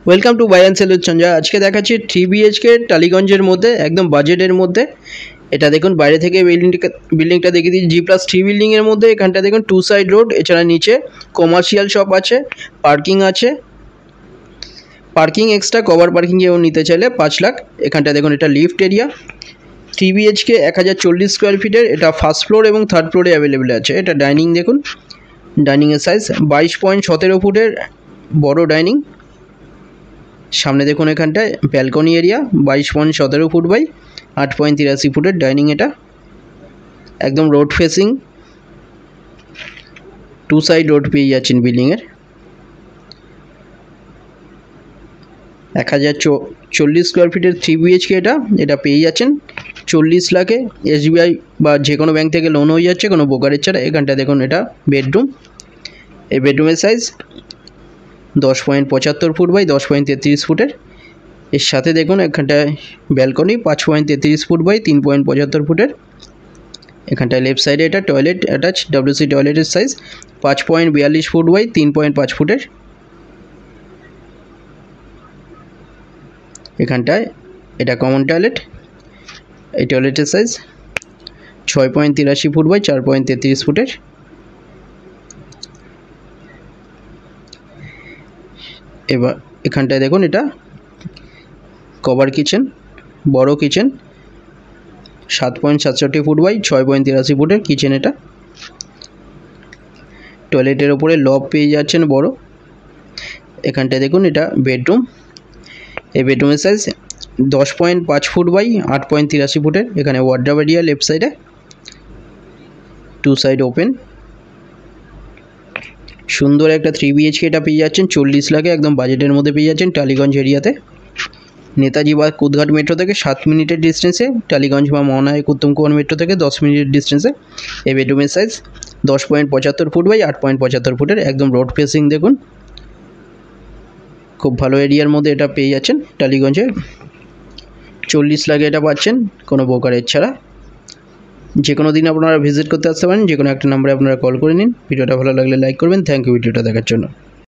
Welcome to buy and sell with Sanjay. আজকে দেখাচ্ছি 3 BHK টালিগঞ্জের মধ্যে, একদম বাজেটের মধ্যে। এটা দেখুন বাইরে থেকে বিল্ডিংটা দেখিয়ে দিচ্ছি। G+3 বিল্ডিংয়ের মধ্যে। এখানটা দেখুন 2 সাইড রোড, এছাড়া নিচে কমার্শিয়াল শপ আছে, পার্কিং আছে, পার্কিং এক্সট্রা কভার পার্কিং এও নিতে চাইলে 5 লাখ। এখানটা দেখুন এটা লিফট এরিয়া। 3 BHK 1040 স্কোয়ার ফিটের। এটা ফার্স্ট ফ্লোর এবং থার্ড ফ্লোরে অ্যাভেলেবেল আছে। এটা ডাইনিং দেখুন, ডাইনিংয়ের সাইজ 22.17 ফুটের বড় ডাইনিং। সামনে দেখুন এখানটায় ব্যালকনি এরিয়া 22.17 ফুট বাই 8.83 ফুটের ডাইনিং। এটা একদম রোড ফেসিং, 2 সাইড রোড পেয়ে যাচ্ছেন বিল্ডিংয়ের। 1040 স্কোয়ার ফিটের 3 BHK এটা পেয়ে যাচ্ছেন 40 লাখে। SBI বা যে কোনো ব্যাংক থেকে লোন হয়ে যাচ্ছে, কোনো ব্রোকারেজ ছাড়া। এখানটা দেখুন এটা বেডরুম। এই বেডরুমের সাইজ 10.75 ফুট বাই 10.33 ফুটের। এর সাথে দেখুন এখানটায় ব্যালকনি 5.33 ফুট বাই 3.75 ফুটের। এখানটায় লেফট সাইডে এটা টয়লেট অ্যাটাচ, WC টয়লেটের সাইজ 5.42 ফুট বাই 3.5 ফুটের। এখানটায় এটা কমন টয়লেট। এই টয়লেটের সাইজ 6.83 ফুট বাই 4.33 ফুটের। এবার এখানটায় দেখুন এটা কভার কিচেন, বড় কিচেন 7.67 ফুট বাই 6.83 ফুটের কিচেন। এটা টয়লেটের ওপরে লব পেয়ে যাচ্ছেন বড়। এখানটায় দেখুন এটা বেডরুম। এই বেডরুমের সাইজ 10.5 ফুট বাই 8.83 ফুটের। এখানে ওয়ার্ডরোব এরিয়া লেফট সাইডে, 2 সাইড ওপেন। সুন্দর একটা 3 BHK এটা পেয়ে যাচ্ছেন 40 লাখে, একদম বাজেটের মধ্যে পেয়ে যাচ্ছেন টালিগঞ্জ এরিয়াতে। নেতাজি বা কুদঘাট মেট্রো থেকে 7 মিনিটের ডিস্টেন্সে, টালিগঞ্জ বা মহানায়ক উত্তম কুমার মেট্রো থেকে 10 মিনিটের ডিস্টেন্সে। এই বেডরুমের সাইজ 10.75 ফুট বাই 8.75 ফুটের, একদম রোড ফেসিং। দেখুন খুব ভালো এরিয়ার মধ্যে এটা পেয়ে যাচ্ছেন টালিগঞ্জে। 40 লাখে এটা পাচ্ছেন কোনো ব্রোকারেজ ছাড়া। যে কোনো দিন আপনারা ভিজিট করতে আসতে পারেন। যে কোনো একটা নাম্বারে আপনারা কল করে নিন। ভিডিওটা ভালো লাগলে লাইক করবেন। থ্যাংক ইউ ভিডিওটা দেখার জন্য।